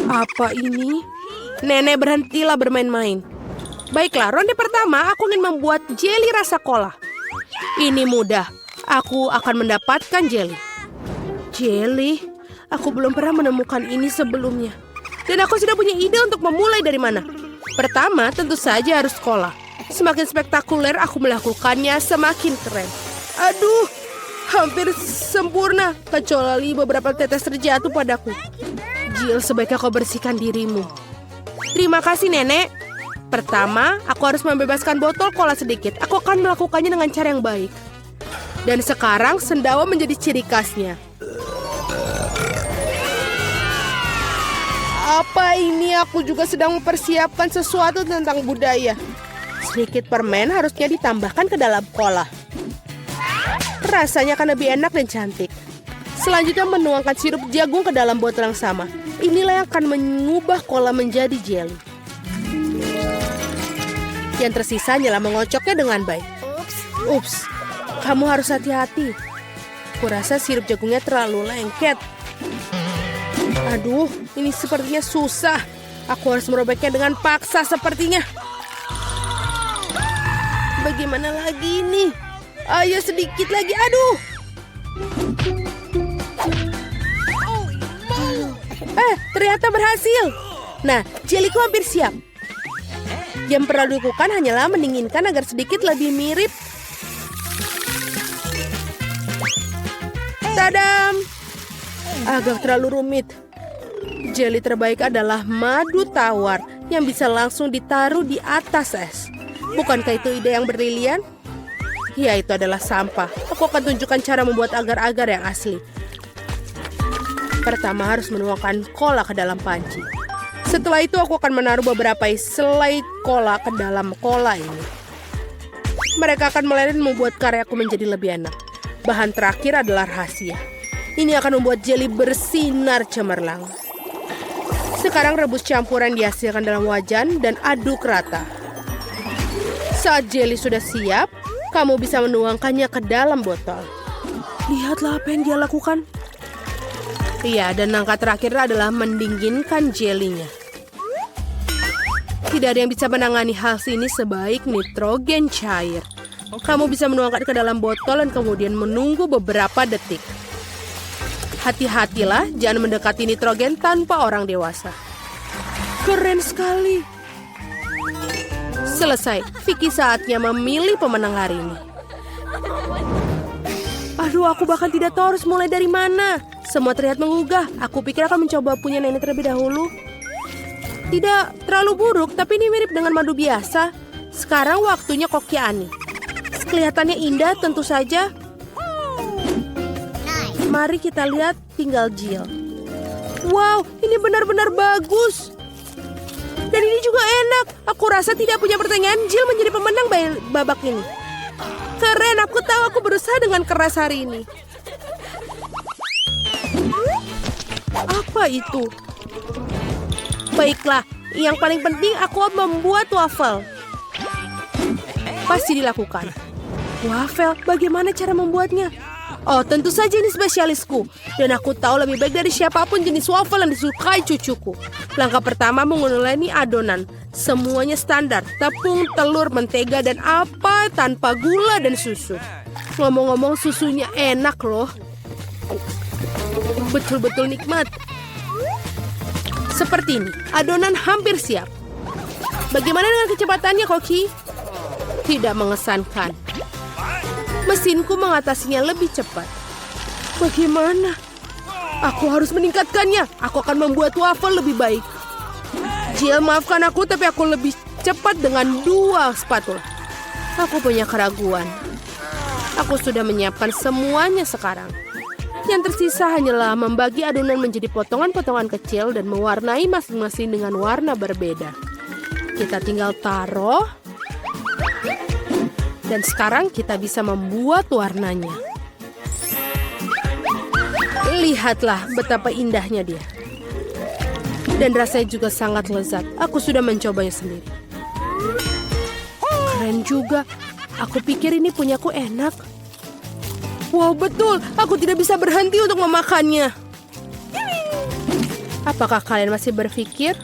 Apa ini? Nenek, berhentilah bermain-main. Baiklah, ronde pertama aku ingin membuat jelly rasa cola. Ini mudah. Aku akan mendapatkan jelly. Jelly? Aku belum pernah menemukan ini sebelumnya. Dan aku sudah punya ide untuk memulai dari mana. Pertama, tentu saja harus cola. Semakin spektakuler aku melakukannya, semakin keren. Aduh, hampir sempurna. Kecuali beberapa tetes terjatuh padaku. Jill, sebaiknya kau bersihkan dirimu. Terima kasih, Nenek. Pertama, aku harus membebaskan botol cola sedikit. Aku akan melakukannya dengan cara yang baik. Dan sekarang, sendawa menjadi ciri khasnya. Apa ini? Aku juga sedang mempersiapkan sesuatu tentang budaya. Sedikit permen harusnya ditambahkan ke dalam cola. Rasanya akan lebih enak dan cantik. Selanjutnya menuangkan sirup jagung ke dalam botol yang sama. Inilah yang akan mengubah cola menjadi jelly. Yang tersisa hanyalah mengocoknya dengan baik. Ups, kamu harus hati-hati. Kurasa sirup jagungnya terlalu lengket. Aduh, ini sepertinya susah. Aku harus merobeknya dengan paksa sepertinya. Bagaimana lagi ini? Ayo sedikit lagi, aduh. Ternyata berhasil. Nah, jeliku hampir siap. Yang perlu dilakukan hanyalah mendinginkan agar sedikit lebih mirip. Tadam! Agak terlalu rumit. Jeli terbaik adalah madu tawar yang bisa langsung ditaruh di atas es. Bukankah itu ide yang brilian? Ya, itu adalah sampah. Aku akan tunjukkan cara membuat agar-agar yang asli. Pertama harus menuangkan cola ke dalam panci. Setelah itu aku akan menaruh beberapa selai cola ke dalam cola ini. Mereka akan meleleh dan membuat karyaku menjadi lebih enak. Bahan terakhir adalah rahasia. Ini akan membuat jelly bersinar cemerlang. Sekarang rebus campuran dihasilkan dalam wajan dan aduk rata. Saat jelly sudah siap, kamu bisa menuangkannya ke dalam botol. Lihatlah apa yang dia lakukan. Iya, dan langkah terakhir adalah mendinginkan jelinya. Tidak ada yang bisa menangani hal ini sebaik nitrogen cair. Kamu bisa menuangkan ke dalam botol dan kemudian menunggu beberapa detik. Hati-hatilah, jangan mendekati nitrogen tanpa orang dewasa. Keren sekali. Selesai. Vicky saatnya memilih pemenang hari ini. Aduh, aku bahkan tidak tahu harus mulai dari mana. Semua terlihat menggugah. Aku pikir akan mencoba punya nenek terlebih dahulu. Tidak terlalu buruk, tapi ini mirip dengan madu biasa. Sekarang waktunya koki Ani. Kelihatannya indah tentu saja. Mari kita lihat tinggal Jill. Wow, ini benar-benar bagus. Dan ini juga enak. Aku rasa tidak punya pertanyaan, Jill menjadi pemenang babak ini. Keren, aku tahu aku berusaha dengan keras hari ini. Apa itu? Baiklah, yang paling penting aku membuat waffle. Pasti dilakukan. Waffle, bagaimana cara membuatnya? Oh, tentu saja ini spesialisku. Dan aku tahu lebih baik dari siapapun jenis waffle yang disukai cucuku. Langkah pertama menguleni adonan. Semuanya standar. Tepung, telur, mentega, dan apa tanpa gula dan susu. Ngomong-ngomong, susunya enak loh. Betul-betul nikmat. Seperti ini, adonan hampir siap. Bagaimana dengan kecepatannya, Koki? Tidak mengesankan. Mesinku mengatasinya lebih cepat. Bagaimana? Aku harus meningkatkannya. Aku akan membuat waffle lebih baik. Jill, maafkan aku, tapi aku lebih cepat dengan 2 spatula. Aku punya keraguan. Aku sudah menyiapkan semuanya sekarang. Yang tersisa hanyalah membagi adonan menjadi potongan-potongan kecil dan mewarnai masing-masing dengan warna berbeda. Kita tinggal taruh. Dan sekarang kita bisa membuat warnanya. Lihatlah betapa indahnya dia. Dan rasanya juga sangat lezat. Aku sudah mencobanya sendiri. Keren juga. Aku pikir ini punyaku enak. Wow, betul. Aku tidak bisa berhenti untuk memakannya. Apakah kalian masih berpikir?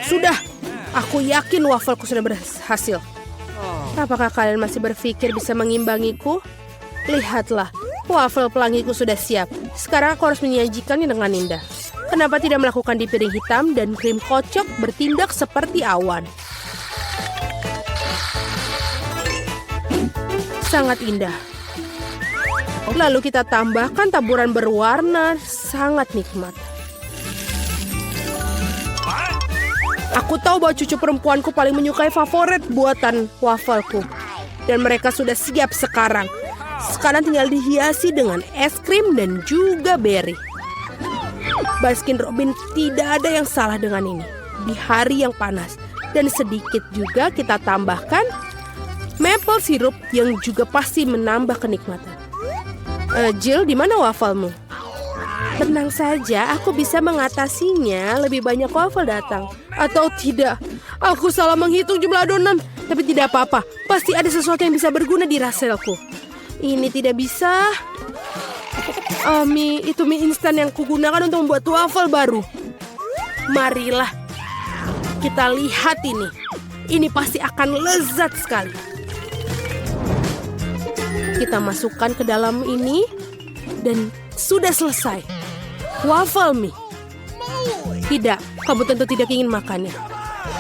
Sudah, aku yakin wafelku sudah berhasil. Apakah kalian masih berpikir bisa mengimbangiku? Lihatlah, wafel pelangiku sudah siap. Sekarang aku harus menyajikannya dengan indah. Kenapa tidak melakukan di piring hitam dan krim kocok bertindak seperti awan? Sangat indah. Lalu kita tambahkan taburan berwarna, sangat nikmat. Aku tahu bahwa cucu perempuanku paling menyukai favorit buatan wafelku. Dan mereka sudah siap sekarang. Sekarang tinggal dihiasi dengan es krim dan juga beri. Baskin Robin, tidak ada yang salah dengan ini. Di hari yang panas. Dan sedikit juga kita tambahkan maple syrup yang juga pasti menambah kenikmatan. Jill, di mana wafelmu? Tenang saja, aku bisa mengatasinya. Lebih banyak wafel datang. Atau tidak, aku salah menghitung jumlah adonan. Tapi tidak apa-apa, pasti ada sesuatu yang bisa berguna di raselku. Ini tidak bisa. Itu mie instan yang kugunakan untuk membuat wafel baru. Marilah, kita lihat ini. Ini pasti akan lezat sekali. Kita masukkan ke dalam ini. Dan sudah selesai. Waffle mie. Tidak, kamu tentu tidak ingin makannya.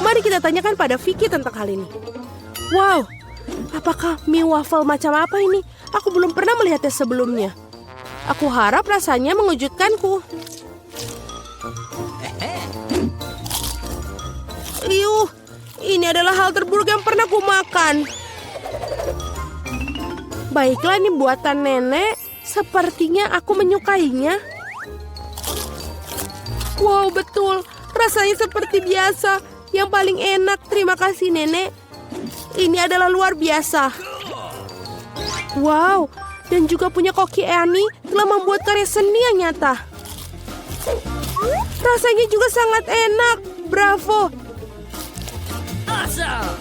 Mari kita tanyakan pada Vicky tentang hal ini. Wow, apakah mie waffle macam apa ini? Aku belum pernah melihatnya sebelumnya. Aku harap rasanya mengejutkanku. Ini adalah hal terburuk yang pernah ku makan. Baiklah, ini buatan nenek. Sepertinya aku menyukainya. Wow, betul. Rasanya seperti biasa. Yang paling enak. Terima kasih, Nenek. Ini adalah luar biasa. Wow, dan juga punya Koki Annie telah membuat karya seni yang nyata. Rasanya juga sangat enak. Bravo.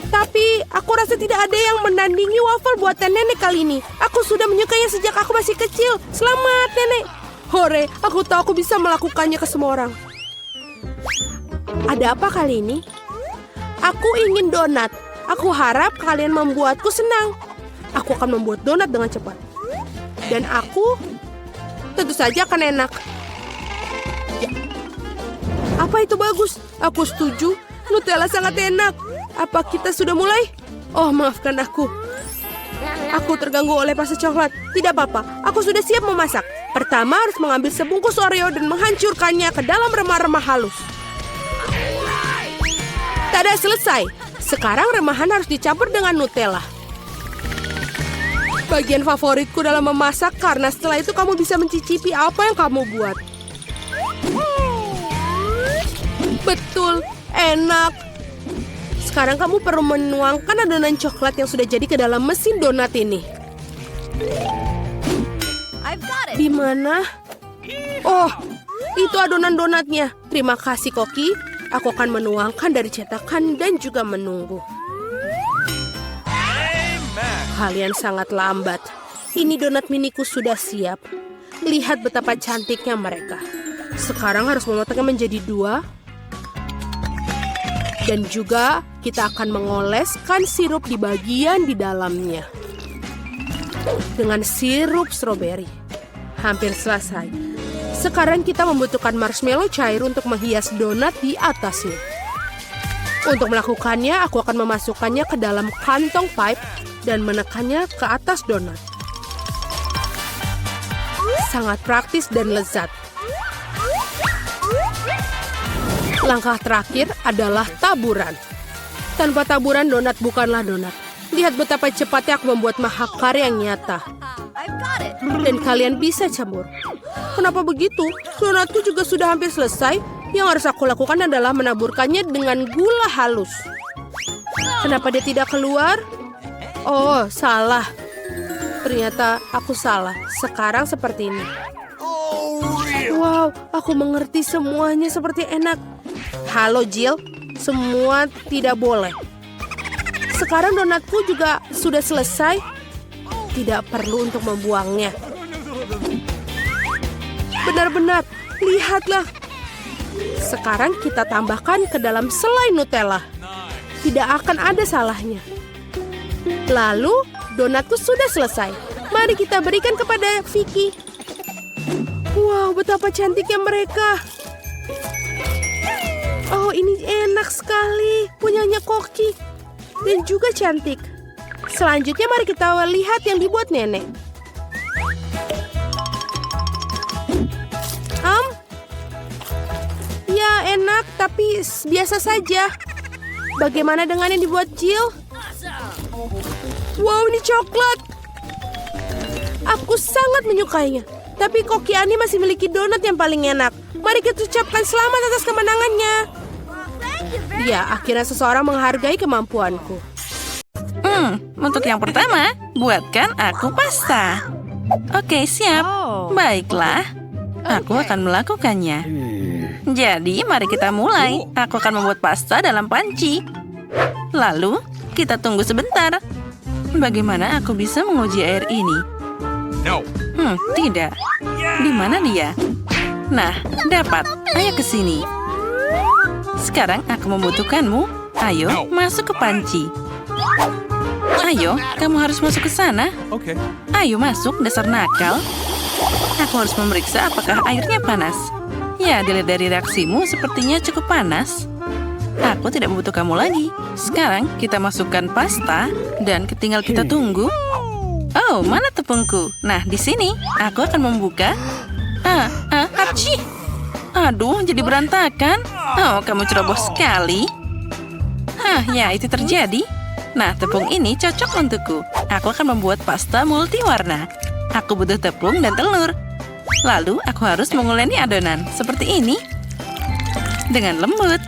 Tapi aku rasa tidak ada yang menandingi waffle buatan nenek kali ini. Aku sudah menyukainya sejak aku masih kecil. Selamat, Nenek. Hore, aku tahu aku bisa melakukannya ke semua orang. Ada apa kali ini? Aku ingin donat. Aku harap kalian membuatku senang. Aku akan membuat donat dengan cepat. Dan aku tentu saja akan enak. Apa itu bagus? Aku setuju. Nutella sangat enak. Apa kita sudah mulai? Oh, maafkan aku. Aku terganggu oleh pasta coklat. Tidak apa-apa, aku sudah siap memasak. Pertama harus mengambil sebungkus Oreo dan menghancurkannya ke dalam remah-remah halus. Tada, selesai. Sekarang remahan harus dicampur dengan Nutella. Bagian favoritku dalam memasak karena setelah itu kamu bisa mencicipi apa yang kamu buat. Betul, enak. Sekarang kamu perlu menuangkan adonan coklat yang sudah jadi ke dalam mesin donat ini. Di mana? Oh, itu adonan donatnya. Terima kasih, Koki. Aku akan menuangkan dari cetakan dan juga menunggu. Kalian sangat lambat. Ini donat miniku sudah siap. Lihat betapa cantiknya mereka. Sekarang harus memotongnya menjadi 2. Dan juga kita akan mengoleskan sirup di bagian di dalamnya. Dengan sirup stroberi. Hampir selesai. Sekarang kita membutuhkan marshmallow cair untuk menghias donat di atasnya. Untuk melakukannya, aku akan memasukkannya ke dalam kantong pipe dan menekannya ke atas donat. Sangat praktis dan lezat. Langkah terakhir adalah taburan. Tanpa taburan, donat bukanlah donat. Lihat betapa cepatnya aku membuat mahakarya yang nyata. Dan kalian bisa campur. Kenapa begitu? Donatku juga sudah hampir selesai. Yang harus aku lakukan adalah menaburkannya dengan gula halus. Kenapa dia tidak keluar? Oh, salah. Ternyata aku salah. Sekarang seperti ini. Wow, aku mengerti semuanya seperti enak. Halo Jill, semua tidak boleh. Sekarang donatku juga sudah selesai. Tidak perlu untuk membuangnya. Benar-benar, lihatlah. Sekarang kita tambahkan ke dalam selai Nutella. Tidak akan ada salahnya. Lalu, donatku sudah selesai. Mari kita berikan kepada Vicky. Wow, betapa cantiknya mereka. Oh, ini enak sekali. Punyanya Koki. Dan juga cantik. Selanjutnya mari kita lihat yang dibuat nenek. Ya, enak, tapi biasa saja. Bagaimana dengan yang dibuat Jill? Wow, ini coklat. Aku sangat menyukainya. Tapi Koki Ani masih memiliki donat yang paling enak. Mari kita ucapkan selamat atas kemenangannya. Ya, akhirnya seseorang menghargai kemampuanku. Untuk yang pertama, buatkan aku pasta. Oke, siap. Baiklah, aku akan melakukannya. Jadi, mari kita mulai. Aku akan membuat pasta dalam panci. Lalu, kita tunggu sebentar. Bagaimana aku bisa menguji air ini? Tidak. Di mana dia? Nah, dapat. Ayo ke sini. Sekarang aku membutuhkanmu. Ayo, masuk ke panci. Ayo, kamu harus masuk ke sana. Ayo masuk, dasar nakal. Aku harus memeriksa apakah airnya panas. Ya, dilihat dari reaksimu sepertinya cukup panas. Aku tidak membutuh kamu lagi. Sekarang kita masukkan pasta dan tinggal kita tunggu. Oh, mana tepungku? Nah, di sini aku akan membuka. Apci. Aduh, jadi berantakan. Oh, kamu ceroboh sekali. Ya, itu terjadi. Nah, tepung ini cocok untukku. Aku akan membuat pasta multiwarna. Aku butuh tepung dan telur. Lalu, aku harus menguleni adonan. Seperti ini. Dengan lembut.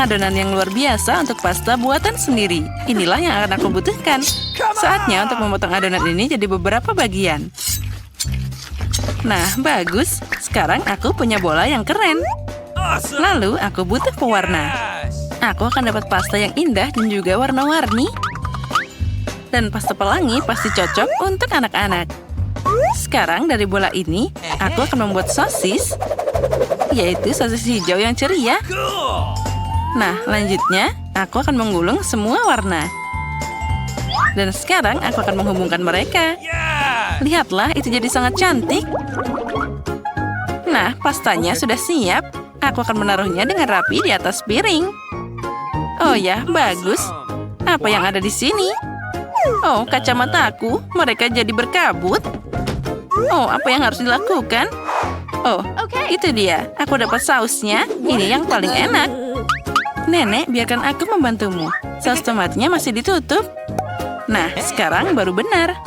Adonan yang luar biasa untuk pasta buatan sendiri. Inilah yang akan aku butuhkan. Saatnya untuk memotong adonan ini jadi beberapa bagian. Nah, bagus. Sekarang aku punya bola yang keren. Lalu, aku butuh pewarna. Aku akan dapat pasta yang indah dan juga warna-warni. Dan pasta pelangi pasti cocok untuk anak-anak. Sekarang dari bola ini, aku akan membuat sosis. Yaitu sosis hijau yang ceria. Nah, lanjutnya, aku akan menggulung semua warna. Dan sekarang aku akan menghubungkan mereka. Lihatlah, itu jadi sangat cantik. Nah, pastanya sudah siap. Aku akan menaruhnya dengan rapi di atas piring. Oh ya, bagus. Apa yang ada di sini? Oh, kacamataku. Mereka jadi berkabut. Oh, apa yang harus dilakukan? Oh, itu dia. Aku dapat sausnya. Ini yang paling enak. Nenek, biarkan aku membantumu. Saus tomatnya masih ditutup. Nah, sekarang baru benar.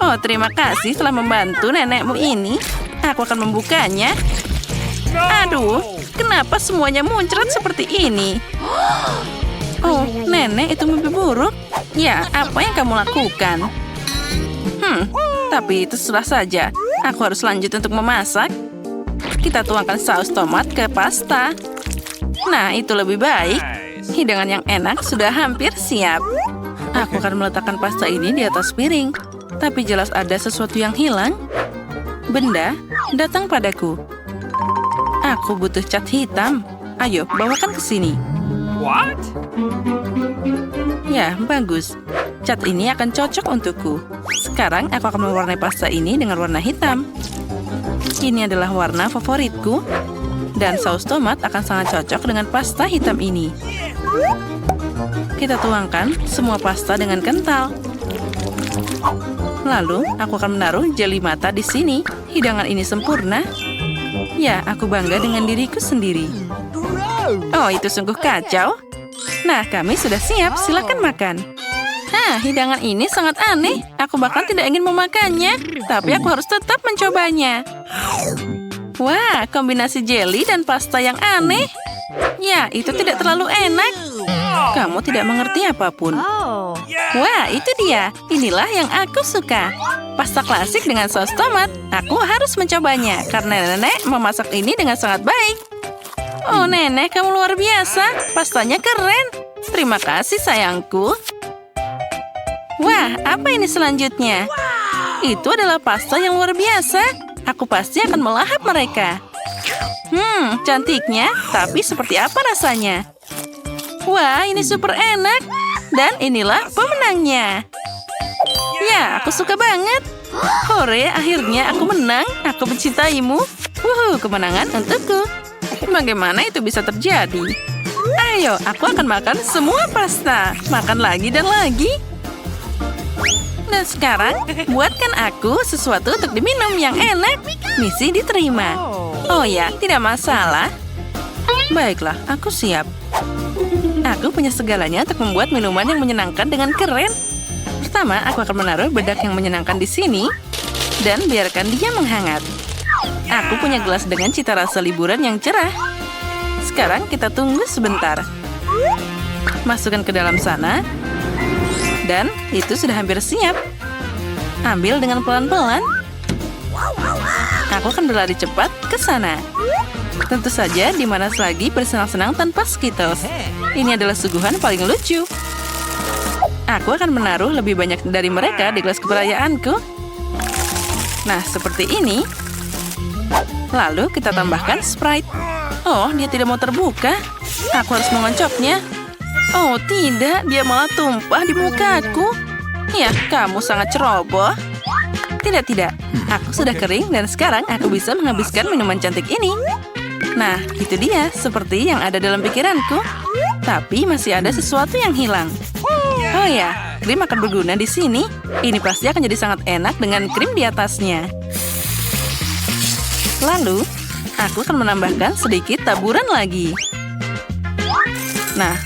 Oh, terima kasih telah membantu nenekmu ini. Aku akan membukanya. Aduh, kenapa semuanya muncrat seperti ini? Oh, nenek, itu mimpi buruk. Ya, apa yang kamu lakukan? Tapi itu sudah saja. Aku harus lanjut untuk memasak. Kita tuangkan saus tomat ke pasta. Nah, itu lebih baik. Hidangan yang enak sudah hampir siap. Aku akan meletakkan pasta ini di atas piring. Tapi jelas ada sesuatu yang hilang. Benda datang padaku. Aku butuh cat hitam. Ayo, bawakan ke sini. Ya, bagus. Cat ini akan cocok untukku. Sekarang aku akan mewarnai pasta ini dengan warna hitam. Ini adalah warna favoritku. Dan saus tomat akan sangat cocok dengan pasta hitam ini. Kita tuangkan semua pasta dengan kental. Lalu, aku akan menaruh jeli mata di sini. Hidangan ini sempurna. Ya, aku bangga dengan diriku sendiri. Oh, itu sungguh kacau. Nah, kami sudah siap. Silakan makan. Hidangan ini sangat aneh. Aku bahkan tidak ingin memakannya. Tapi aku harus tetap mencobanya. Wah, kombinasi jelly dan pasta yang aneh. Ya, itu tidak terlalu enak. Kamu tidak mengerti apapun. Wah, itu dia. Inilah yang aku suka. Pasta klasik dengan saus tomat. Aku harus mencobanya. Karena nenek memasak ini dengan sangat baik. Oh, nenek, kamu luar biasa. Pastanya keren. Terima kasih, sayangku. Wah, apa ini selanjutnya? Itu adalah pasta yang luar biasa. Aku pasti akan melahap mereka. Cantiknya, tapi seperti apa rasanya? Wah, ini super enak. Dan inilah pemenangnya. Ya, aku suka banget. Hore, akhirnya aku menang. Aku mencintaimu. Kemenangan untukku. Bagaimana itu bisa terjadi? Ayo, aku akan makan semua pasta. Makan lagi dan lagi. Dan sekarang, buatkan aku sesuatu untuk diminum yang enak. Misi diterima. Oh ya, tidak masalah. Baiklah, aku siap. Aku punya segalanya untuk membuat minuman yang menyenangkan dengan keren. Pertama, aku akan menaruh bedak yang menyenangkan di sini. Dan biarkan dia menghangat. Aku punya gelas dengan cita rasa liburan yang cerah. Sekarang kita tunggu sebentar. Masukkan ke dalam sana. Dan itu sudah hampir siap. Ambil dengan pelan-pelan. Aku akan berlari cepat ke sana. Tentu saja di mana lagi bersenang-senang tanpa Skittles. Ini adalah suguhan paling lucu. Aku akan menaruh lebih banyak dari mereka di gelas keperayaanku. Nah, seperti ini. Lalu kita tambahkan Sprite. Oh, dia tidak mau terbuka. Aku harus mengoncopnya. Oh, tidak. Dia malah tumpah di mukaku. Ya, kamu sangat ceroboh. Tidak. Aku sudah kering dan sekarang aku bisa menghabiskan minuman cantik ini. Nah, itu dia. Seperti yang ada dalam pikiranku. Tapi masih ada sesuatu yang hilang. Oh ya, krim akan berguna di sini. Ini pasti akan jadi sangat enak dengan krim di atasnya. Lalu, aku akan menambahkan sedikit taburan lagi. Nah,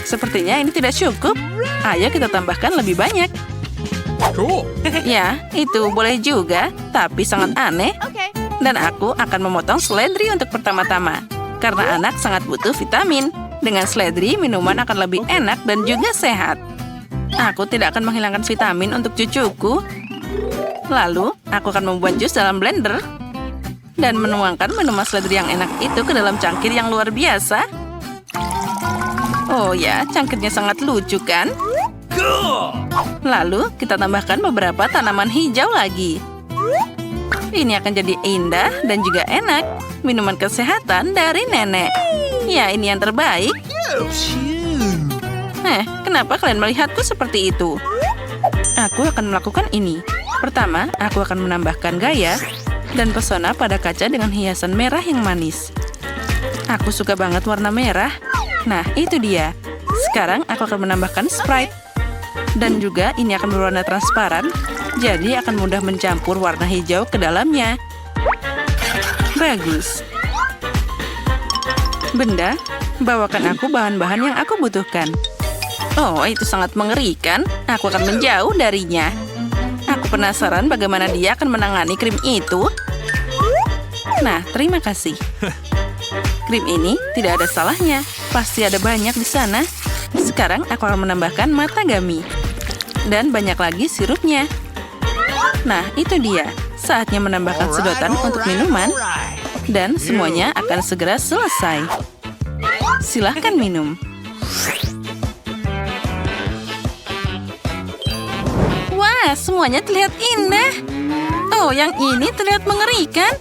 sepertinya ini tidak cukup. Ayo kita tambahkan lebih banyak. Ya, itu boleh juga, tapi sangat aneh. Dan aku akan memotong seledri untuk pertama-tama. Karena anak sangat butuh vitamin. Dengan seledri, minuman akan lebih enak dan juga sehat. Aku tidak akan menghilangkan vitamin untuk cucuku. Lalu, aku akan membuat jus dalam blender. Dan menuangkan minuman seledri yang enak itu ke dalam cangkir yang luar biasa. Oh ya, cangkirnya sangat lucu kan? Lalu, kita tambahkan beberapa tanaman hijau lagi. Ini akan jadi indah dan juga enak. Minuman kesehatan dari nenek. Ya, ini yang terbaik. Kenapa kalian melihatku seperti itu? Aku akan melakukan ini. Pertama, aku akan menambahkan gaya dan pesona pada kaca dengan hiasan merah yang manis. Aku suka banget warna merah. Nah, itu dia. Sekarang aku akan menambahkan Sprite. Dan juga ini akan berwarna transparan, jadi akan mudah mencampur warna hijau ke dalamnya. Bagus. Benda, bawakan aku bahan-bahan yang aku butuhkan. Oh, itu sangat mengerikan. Aku akan menjauh darinya. Aku penasaran bagaimana dia akan menangani krim itu. Nah, terima kasih. Krim ini tidak ada salahnya. Pasti ada banyak di sana. Sekarang aku akan menambahkan matagami. Dan banyak lagi sirupnya. Nah, itu dia. Saatnya menambahkan sedotan untuk minuman. Dan semuanya akan segera selesai. Silahkan minum. Wah, semuanya terlihat indah. Oh, yang ini terlihat mengerikan.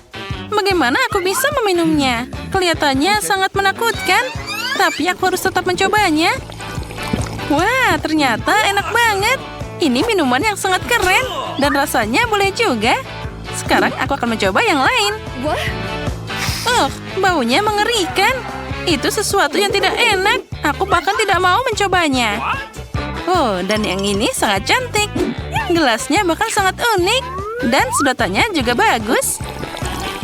Bagaimana aku bisa meminumnya? Kelihatannya sangat menakutkan. Tapi aku harus tetap mencobanya. Wah, ternyata enak banget. Ini minuman yang sangat keren. Dan rasanya boleh juga. Sekarang aku akan mencoba yang lain. Baunya mengerikan. Itu sesuatu yang tidak enak. Aku bahkan tidak mau mencobanya. Oh, dan yang ini sangat cantik. Gelasnya bahkan sangat unik. Dan sedotannya juga bagus.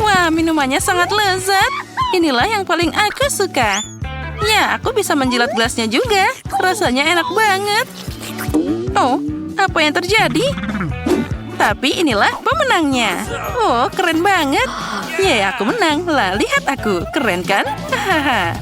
Wah, minumannya sangat lezat. Inilah yang paling aku suka. Ya, aku bisa menjilat gelasnya juga. Rasanya enak banget. Oh, apa yang terjadi? Tapi inilah pemenangnya. Oh, keren banget. Yeay, aku menang. Lah, lihat aku. Keren kan? Hahaha.